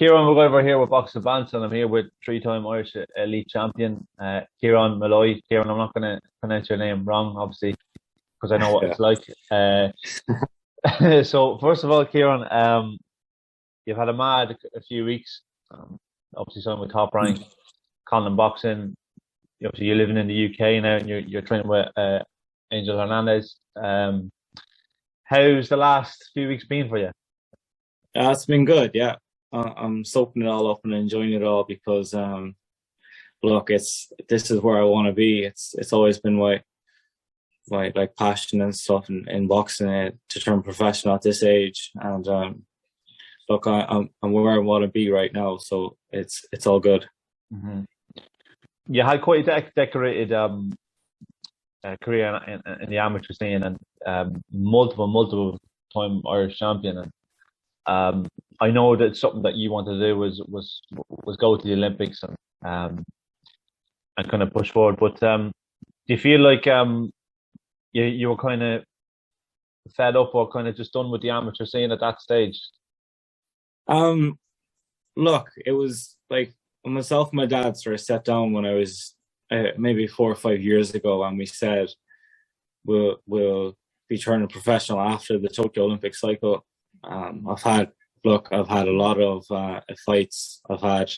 Kieran Molloy here with Boxing Bants, and I'm here with three-time Irish elite champion, Kieran Molloy. Kieran, I'm not going to pronounce your name wrong, obviously, because I know what Yeah. it's like. So, first of all, Kieran, you've had a few weeks. Obviously, signed with Top Rank, Conlan Boxing. Obviously, you're living in the UK now, and you're training with Angel Hernandez. How's the last few weeks been for you? It's been good, yeah. I'm soaking it all up and enjoying it all because look, this is where I want to be. It's always been my like passion and stuff in boxing to turn professional at this age. And look, I'm where I want to be right now, so it's all good. Mm-hmm. You had quite a decorated career in the amateur scene, and multiple time Irish champion. And I know that something that you wanted to do was go to the Olympics and kind of push forward. But do you feel like you were kind of fed up or kind of just done with the amateur scene at that stage? Um, Look, it was like myself and my dad sort of sat down when I was maybe 4 or 5 years ago, and we said we'll be turning professional after the Tokyo Olympic cycle. I've had a lot of fights. I've had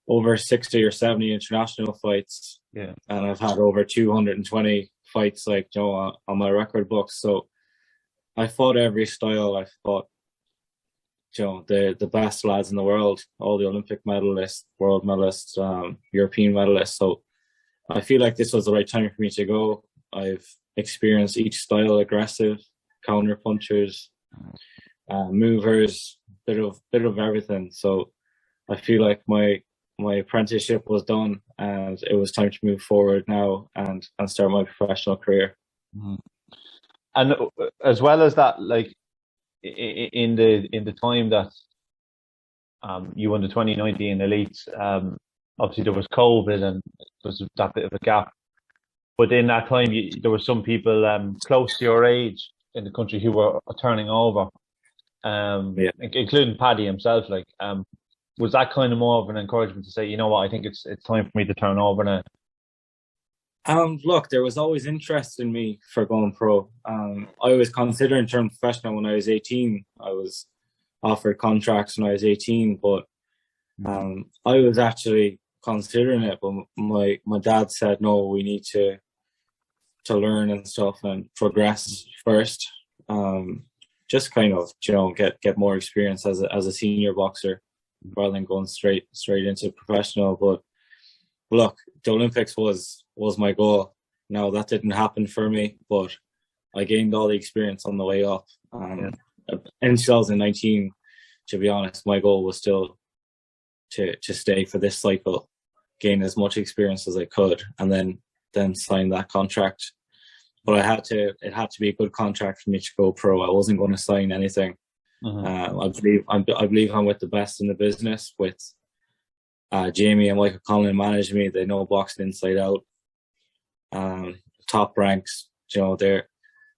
over 60 or 70 international fights, Yeah. and I've had over 220 fights, on my record book. So I fought every style. I fought, the best lads in the world, all the Olympic medalists, world medalists, European medalists. So I feel like this was the right time for me to go. I've experienced each style: aggressive, counter punchers, movers, bit of everything. So I feel like my apprenticeship was done, and it was time to move forward now and start my professional career. Mhm. And as well as that, like in the time that you won the 2019 elites, obviously there was COVID and there was that bit of a gap. But in that time, there were some people close to your age in the country who were turning over, Yeah. including Paddy himself. Like, was that kind of more of an encouragement to say, you know what, I think it's time for me to turn over now? Look, there was always interest in me for going pro. I was considering turning professional when I was 18. I was offered contracts when I was 18, but I was actually considering it. But my dad said, no, we need to learn and stuff and progress first. Just kind of, get more experience as a senior boxer rather than going straight into professional. But look, the Olympics was my goal. Now that didn't happen for me, but I gained all the experience on the way up. In 2019, to be honest, my goal was still to stay for this cycle, gain as much experience as I could, and then sign that contract. But it had to be a good contract for me to go pro. I wasn't going to sign anything. I believe I'm with the best in the business, with Jamie and Michael Conlan manage me. They know boxing inside out. Top Ranks, their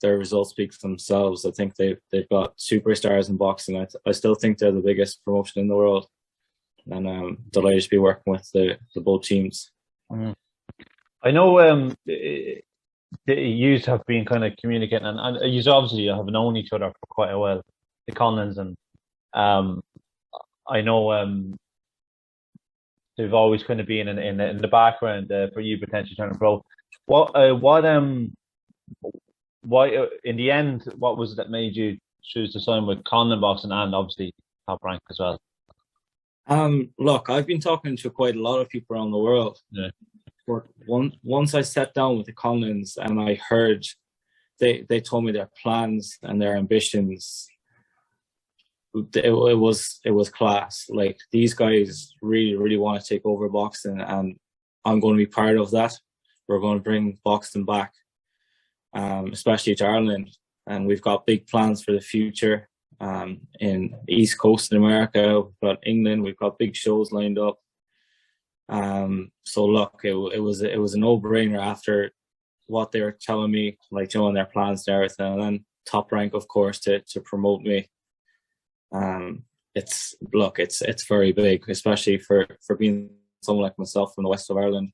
results speak for themselves. I think they've got superstars in boxing. I still think they're the biggest promotion in the world, and I'm delighted to be working with the both teams. I know you have been kind of communicating, and you obviously have known each other for quite a while, the Conlans, and I know they've always kind of been in the background for you potentially turning pro. Why in the end, what was it that made you choose to sign with Conlan Boxing and obviously Top Rank as well? Look, I've been talking to quite a lot of people around the world. Yeah. But once I sat down with the Conlans and I heard they told me their plans and their ambitions, it was class. Like, these guys really want to take over boxing, and I'm going to be part of that. We're going to bring boxing back, especially to Ireland, and we've got big plans for the future. In the East Coast in America, we've got England, we've got big shows lined up. So look, it was a no-brainer after what they were telling me, and their plans and everything, and then Top Rank, of course, to promote me. it's very big, especially for being someone like myself from the west of Ireland.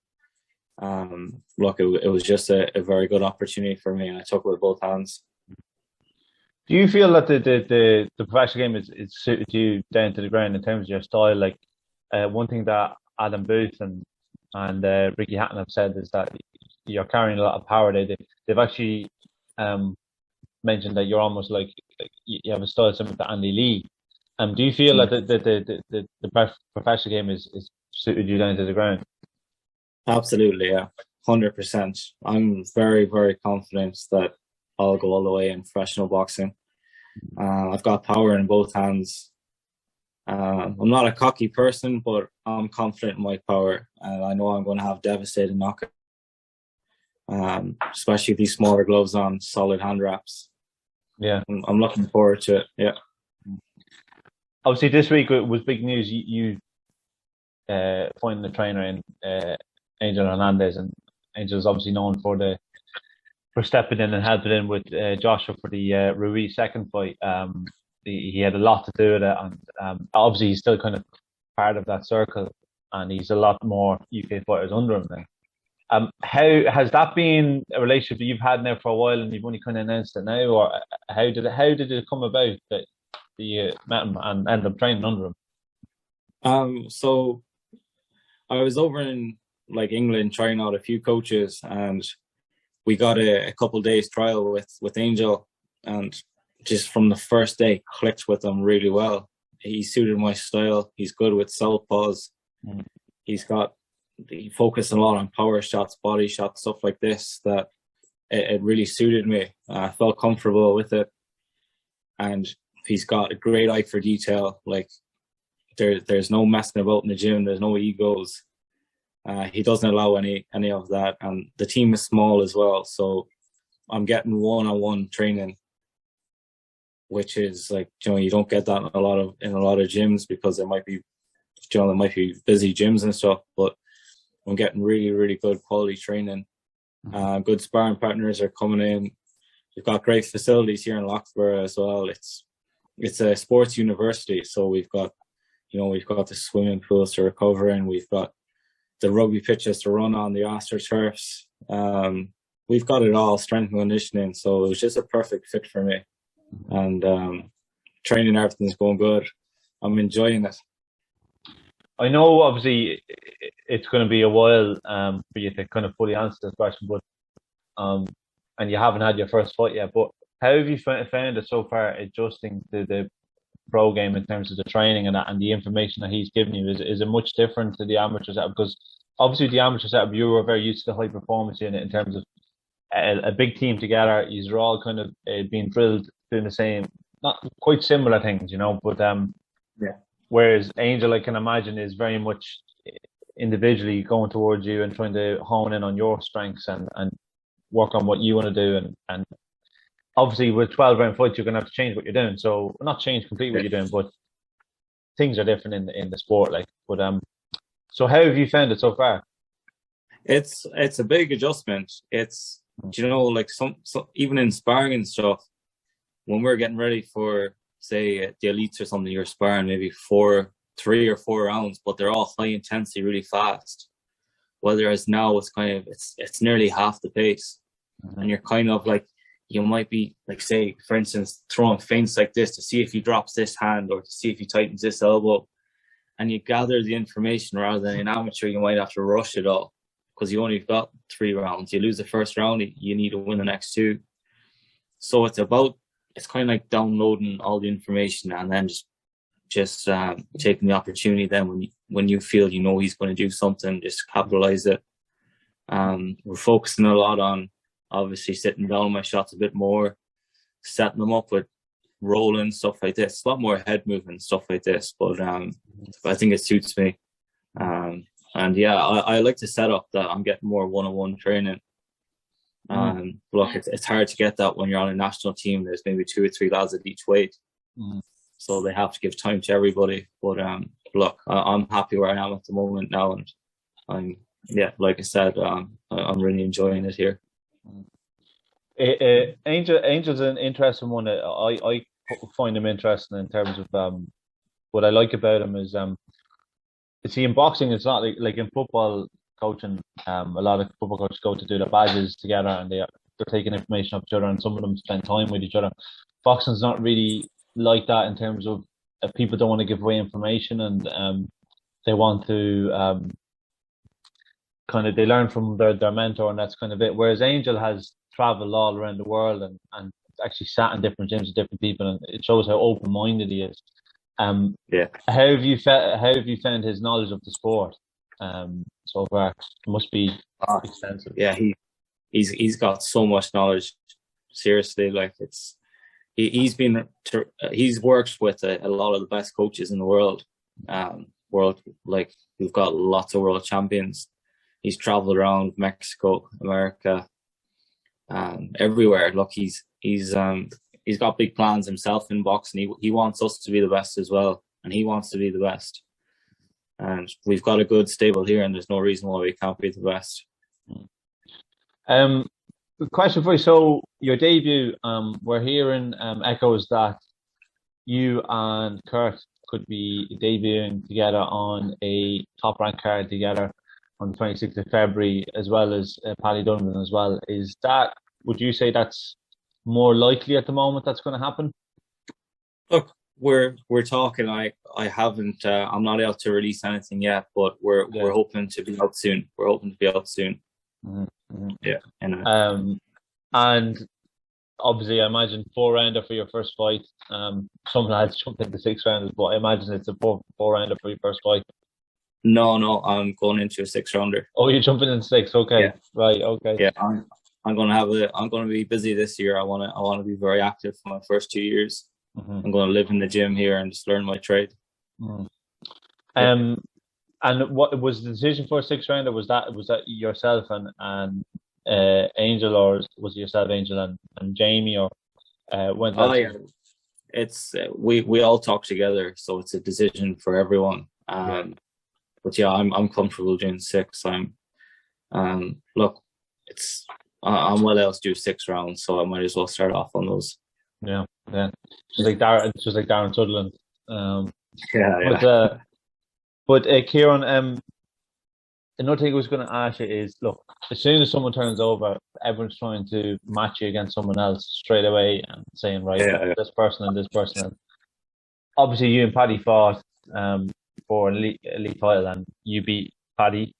It was just a very good opportunity for me, and I took it with both hands. Do you feel that the professional game is suited you down to the ground in terms of your style? Like one thing that Adam Booth and Ricky Hatton have said is that you're carrying a lot of power. They've actually mentioned that you're almost like you have a style similar to Andy Lee. Do you feel that the professional game is suited you down to the ground? Absolutely, yeah, 100%. I'm very, very confident that I'll go all the way in professional boxing. I've got power in both hands. I'm not a cocky person, but I'm confident in my power, and I know I'm going to have devastating knockouts. Especially these smaller gloves on, solid hand wraps. Yeah, I'm looking forward to it. Yeah. Obviously, this week it was big news. You finding the trainer in Angel Hernandez, and Angel's obviously known for stepping in and helping in with Joshua for the Ruiz second fight. He had a lot to do with it, and obviously he's still kind of part of that circle, and he's a lot more UK fighters under him now. How has that been a relationship that you've had now for a while, and you've only kind of announced it now, or how did it come about that you met him and ended up training under him? So I was over in England trying out a few coaches, and we got a couple days trial with Angel, and just from the first day clicked with him really well. He suited my style. He's good with southpaws. He focused a lot on power shots, body shots, stuff like this, that it really suited me. I felt comfortable with it, and he's got a great eye for detail. Like there's no messing about in the gym. There's no egos. He doesn't allow any of that, and the team is small as well. So I'm getting one-on-one training, which is you don't get that in a lot of gyms, because there might be busy gyms and stuff. But I'm getting really, really good quality training. Good sparring partners are coming in. We've got great facilities here in Loughborough as well. It's a sports university, so we've got the swimming pools to recover in. We've got the rugby pitches to run on, the AstroTurfs. We've got it all, strength and conditioning. So it was just a perfect fit for me. And training, everything's going good. I'm enjoying it. I know, obviously, it's going to be a while for you to kind of fully answer this question, but and you haven't had your first fight yet. But how have you found it so far, adjusting to the pro game in terms of the training and the information that he's given you? Is it much different to the amateur setup? Because obviously the amateur setup, you were very used to the high performance unit in terms of a big team together. You're all kind of being drilled doing the same, not quite similar things, but yeah. Whereas Angel, I can imagine, is very much individually going towards you and trying to hone in on your strengths and work on what you want to do. And obviously with 12-round fights, you're going to have to change what you're doing. So not change completely what you're doing, but things are different in the sport. So how have you found it so far? It's a big adjustment. It's some even in sparring and stuff, when we're getting ready for, say, the elites or something, you're sparring maybe 3 or 4 rounds, but they're all high intensity, really fast. Whereas now it's nearly half the pace, and you're kind of you might be say, for instance, throwing feints like this to see if he drops this hand or to see if he tightens this elbow, and you gather the information. Rather than an amateur, you might have to rush it all because you only got 3 rounds. You lose the first round, you need to win the next 2. So it's kind of like downloading all the information and then just taking the opportunity. Then when you feel he's going to do something, just capitalize it. We're focusing a lot on obviously sitting down my shots a bit more, setting them up with rolling, stuff like this. A lot more head movement, stuff like this. But I think it suits me. And yeah, I like the setup that I'm getting more one-on-one training. Look, it's hard to get that when you're on a national team. There's maybe 2 or 3 lads at each weight, so they have to give time to everybody. But look, I'm happy where I am at the moment now, and like I said, I'm really enjoying it here. Angel's an interesting one. I find him interesting in terms of what I like about him is see, in boxing, it's not like in football coaching. A lot of football coaches go to do their badges together, and they're taking information off each other, and some of them spend time with each other. Boxing's not really like that in terms of people don't want to give away information, and they want to kind of they learn from their mentor, and that's kind of it. Whereas Angel has traveled all around the world and actually sat in different gyms with different people, and it shows how open minded he is. Yeah. How have you found his knowledge of the sport so far? It must be extensive. Yeah, he's got so much knowledge. Seriously, like he's worked with a lot of the best coaches in the world. Like we've got lots of world champions. He's traveled around Mexico, America, everywhere. Look, he's got big plans himself in boxing. He wants us to be the best as well, and he wants to be the best. And we've got a good stable here, and there's no reason why we can't be the best. Question for you. So your debut, we're hearing echoes that you and Kurt could be debuting together on a top ranked card together on the 26th of February, as well as Paddy Donovan as well. Would you say that's more likely at the moment that's going to happen? Look, we're talking. I haven't. I'm not able to release anything yet, but we're hoping to be out soon. We're hoping to be out soon. Mm-hmm. Yeah. And obviously, I imagine 4-rounder for your first fight. Some lads jump into 6-rounders, but I imagine it's a 4-rounder for your first fight. No, I'm going into a 6-rounder. Oh, you're jumping in 6. Okay, yeah. Right. Okay. Yeah, I'm going to be busy this year. I want to be very active for my first 2 years. Mm-hmm. I'm going to live in the gym here and just learn my trade. Mm. And what was the decision for a 6-rounder? Was that yourself and Angel, or was it yourself, Angel, and Jamie, or when? Yeah. It's we all talk together, so it's a decision for everyone. But yeah, I'm comfortable doing 6. Look, I'm well able to do 6 rounds, so I might as well start off on those. Yeah. Just like Darren Sutherland. Yeah. But Kieran, another thing I was going to ask you is, look, as soon as someone turns over, everyone's trying to match you against someone else straight away and saying, right, this person and this person. And obviously, you and Paddy fought for an elite title, and you beat Paddy,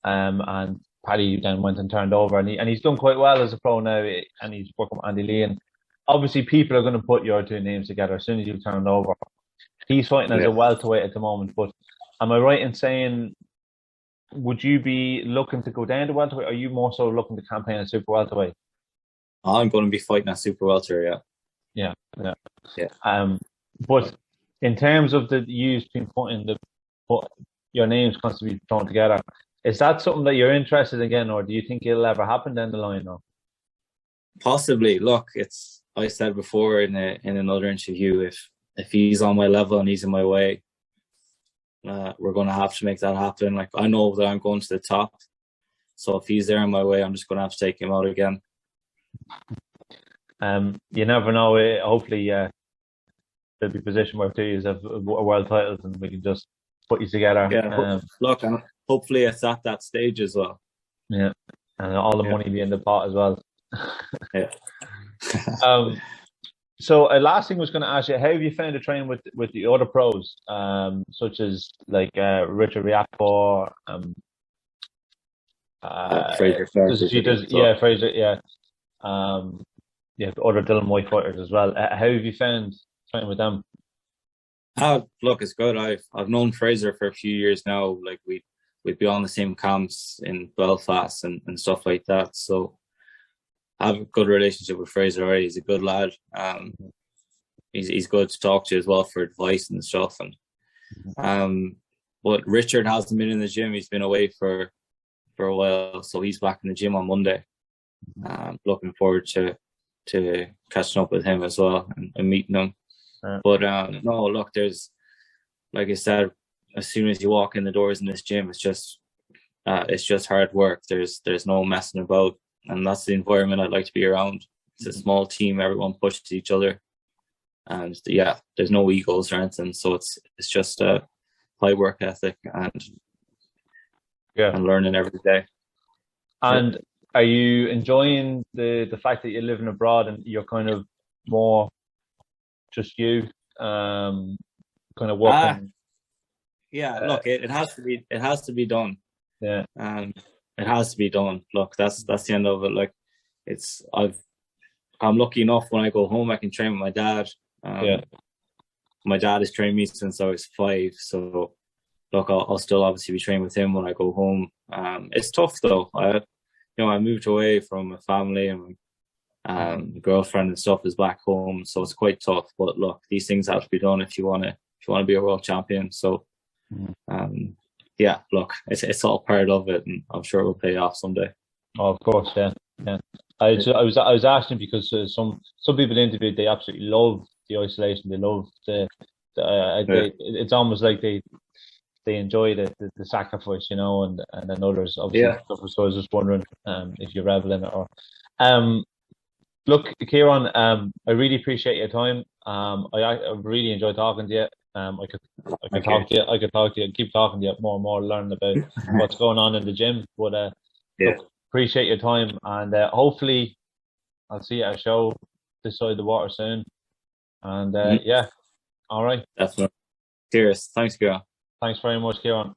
and Paddy then went and turned over, and he's done quite well as a pro now, and he's working with Andy Lee. And obviously, people are going to put your two names together as soon as you turn over. He's fighting as a welterweight at the moment, but am I right in saying, would you be looking to go down to welterweight, or are you more so looking to campaign at super welterweight? I'm going to be fighting at super welter, yeah. But in terms of the use between your names constantly thrown together, is that something that you're interested in again, or do you think it'll ever happen down the line? Or possibly. Look, I said before in another interview, if he's on my level and he's in my way, we're going to have to make that happen. Like, I know that I'm going to the top, so if he's there in my way, I'm just going to have to take him out again. You never know. Hopefully, there'll be a position where 2 years have world titles, and we can just put you together. Yeah. Look, and hopefully it's at that stage as well. Yeah, and all the money be in the pot as well. Yeah. So last thing I was going to ask you, how have you found the training with the other pros, such as like Richard Riakporhe, Fraser? Fraser, other Dylan White fighters as well. How have you found training with them? Look, it's good. I've known Fraser for a few years now. Like we'd be on the same camps in Belfast and stuff like that. So I have a good relationship with Fraser already. He's a good lad. He's good to talk to as well for advice and stuff. And but Richard hasn't been in the gym. He's been away for a while, so he's back in the gym on Monday. Looking forward to catching up with him as well and meeting him. But no, look, there's, like I said, as soon as you walk in the doors in this gym, it's just hard work. There's no messing about. And that's the environment I'd like to be around. It's a small team, everyone pushes each other. and yeah, there's no egos or anything. So it's just a high work ethic and learning every day. And are you enjoying the fact that you're living abroad and you're kind of more just you, kind of working? Look, it has to be done. Yeah. It has to be done. Look, that's the end of it. Like, I'm lucky enough when I go home, I can train with my dad. My dad has trained me since I was 5. So, look, I'll still obviously be training with him when I go home. It's tough though. I moved away from my family, and my girlfriend and stuff is back home, so it's quite tough. But look, these things have to be done if you want to be a world champion. So, look, it's all part of it, and I'm sure it will pay off someday. Oh, of course, yeah. I was asking because some people interviewed, they absolutely love the isolation. They love it's almost like they enjoy the sacrifice, and then others obviously. So I was just wondering if you revel in it or. Look, Kieran, I really appreciate your time. I really enjoyed talking to you. I could talk to you. I could talk to you. Keep talking to you more and more, learning about what's going on in the gym. But look, appreciate your time, and hopefully, I'll see you at a show this side of the water soon. And all right. That's right. Cheers. Thanks, Kieran. Thanks very much, Kieran.